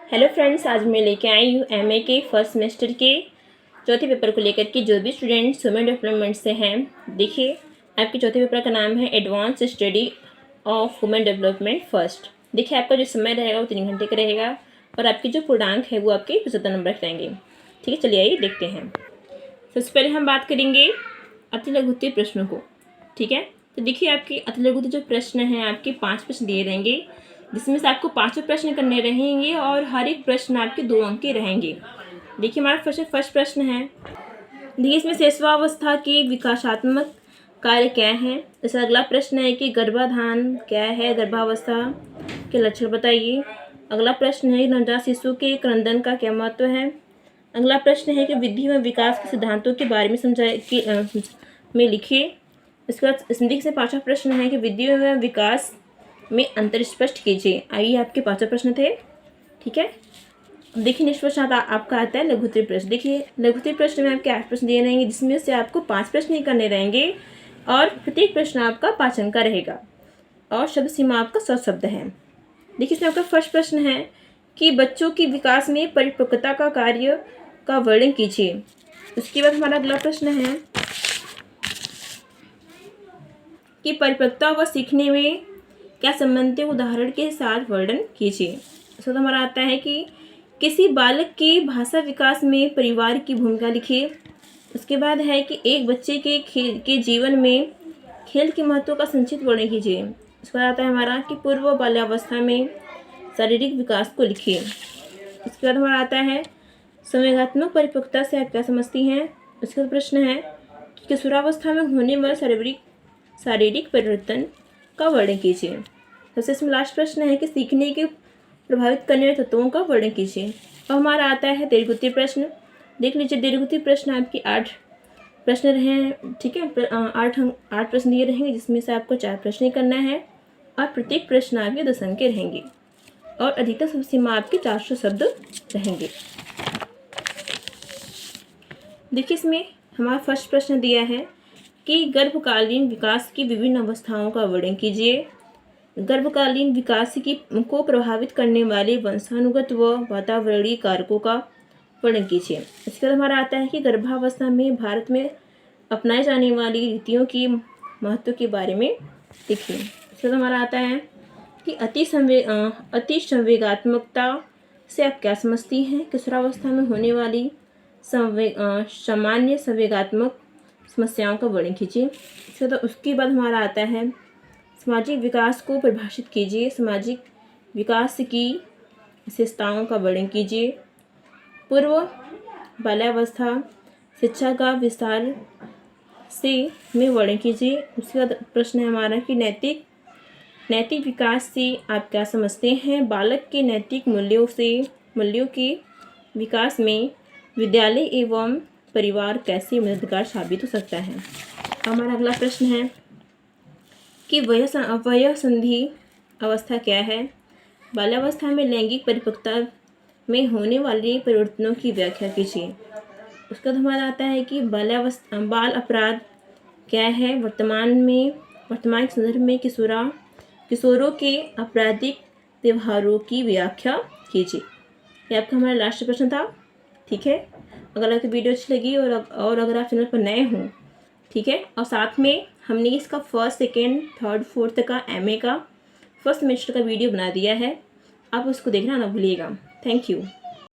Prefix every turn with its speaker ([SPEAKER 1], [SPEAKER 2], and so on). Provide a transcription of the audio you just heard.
[SPEAKER 1] Hello friends, आज मैं लेके आई हूँ एमए के फर्स्ट सेमेस्टर के चौथे पेपर को लेकर के जो भी स्टूडेंट्स ह्यूमन डेवलपमेंट से हैं। देखिए, आपके चौथे पेपर का नाम है advance study of human development first. देखिए, आपका जो समय रहेगा वो 3 घंटे का रहेगा और आपकी जो पूर्णांक है वो आपके 75 नंबर के रहेंगे। ठीक है, चलिए आइए देखते हैं। सबसे पहले हम बात करेंगे अति लघुत्तरीय प्रश्नों को। ठीक है, तो देखिए आपके अति लघुत्तरीय जो प्रश्न हैं आपके 5 प्रश्न दिए रहेंगे, जिसमें से आपको 5 प्रश्न करने रहेंगे और हर एक प्रश्न आपके 2 अंक के रहेंगे। देखिए हमारा फर्स्ट प्रश्न है। देखिए इसमें शिशुअवस्था की विकासात्मक कार्य क्या है। जैसे अगला प्रश्न है कि गर्भाधान क्या है, गर्भावस्था के लक्षण बताइए। अगला प्रश्न है नवजात शिशु के क्रंदन का क्या महत्व है। अगला प्रश्न है कि वृद्धि व विकास के सिद्धांतों के बारे में में लिखिए। इसके बाद हिंदी से 5वां प्रश्न है कि वृद्धि व विकास में अंतर स्पष्ट कीजिए। आइए आपके 5 प्रश्न थे। ठीक है, देखिए नेक्स्ट प्रश्न आपका आता है लघुत्तरीय प्रश्न। देखिए लघुत्तरीय प्रश्न में आपके 8 प्रश्न दिए रहेंगे, जिसमें से आपको 5 प्रश्न ही करने रहेंगे और प्रत्येक प्रश्न आपका 5 अंक का रहेगा और शब्द सीमा आपका 100 शब्द है। देखिए इसमें आपका फर्स्ट प्रश्न है कि बच्चों की विकास में परिपक्वता का कार्य का वर्णन कीजिए। उसके बाद हमारा अगला प्रश्न है कि परिपक्वता व सीखने में क्या संबंध है, उदाहरण के साथ वर्णन कीजिए। उसके बाद हमारा आता है कि किसी बालक के भाषा विकास में परिवार की भूमिका लिखिए। उसके बाद है कि एक बच्चे के जीवन में खेल के महत्व का संक्षिप्त वर्णन कीजिए। उसके बाद आता है हमारा कि पूर्व बाल्यावस्था में शारीरिक विकास को लिखिए। उसके बाद हमारा आता है संवेगात्मक परिपक्वता से आप क्या समझती हैं। उसके बाद प्रश्न है कि किशोरावस्था में होने वाले शारीरिक परिवर्तन का वर्णन कीजिए। सबसे इसमें लास्ट प्रश्न है कि सीखने के प्रभावित करने वाले तत्वों का वर्णन कीजिए। और हमारा आता है दीर्घोत्तरीय प्रश्न। देख लीजिए, दीर्घोत्तरीय प्रश्न आपकी 8 प्रश्न रहे। ठीक है, 8 प्रश्न दिए रहेंगे, जिसमें से आपको 4 प्रश्न ही करना है और प्रत्येक प्रश्न आपके 10 अंक के रहेंगे और अधिकतम शब्द सीमा आपके 400 शब्द रहेंगे। देखिए इसमें हमारा फर्स्ट प्रश्न दिया है कि गर्भकालीन विकास की विभिन्न अवस्थाओं का वर्णन कीजिए। गर्भकालीन विकास को प्रभावित करने वाले वंशानुगत व वातावरणीय कारकों का वर्णन कीजिए। इसके बाद हमारा आता है कि गर्भावस्था में भारत में अपनाई जाने वाली रीतियों की महत्व के बारे में लिखिए। इसके बाद हमारा आता है कि अति संवेगात्मकता से आप क्या समझती हैं। किशोरावस्था में होने वाली सामान्य संवेगात्मक समस्याओं का वर्णन कीजिए। उसके बाद हमारा आता है सामाजिक विकास को परिभाषित कीजिए। सामाजिक विकास की विशेषताओं का वर्णन कीजिए। पूर्व बाल्यावस्था शिक्षा का विस्तार से में वर्णन कीजिए। उसके बाद प्रश्न है हमारा कि नैतिक विकास से आप क्या समझते हैं। बालक के नैतिक मूल्यों के विकास में विद्यालय एवं परिवार कैसे मददगार साबित हो सकता है। हमारा अगला प्रश्न है कि वयः संधि अवस्था क्या है। बाल्यावस्था में लैंगिक परिपक्वता में होने वाले परिवर्तनों की व्याख्या कीजिए। उसका हमारा आता है कि बाल अपराध क्या है। वर्तमान के संदर्भ में किशोरों के आपराधिक व्यवहारों की व्याख्या कीजिए। ये आपका हमारा लास्ट प्रश्न था। ठीक है, अगर आपको वीडियो अच्छी लगी और अगर आप चैनल पर नए हों, ठीक है, और साथ में हमने इसका फर्स्ट, सेकेंड, थर्ड, फोर्थ का एमए का फर्स्ट सेमेस्टर का वीडियो बना दिया है, आप उसको देखना ना भूलिएगा। Thank you.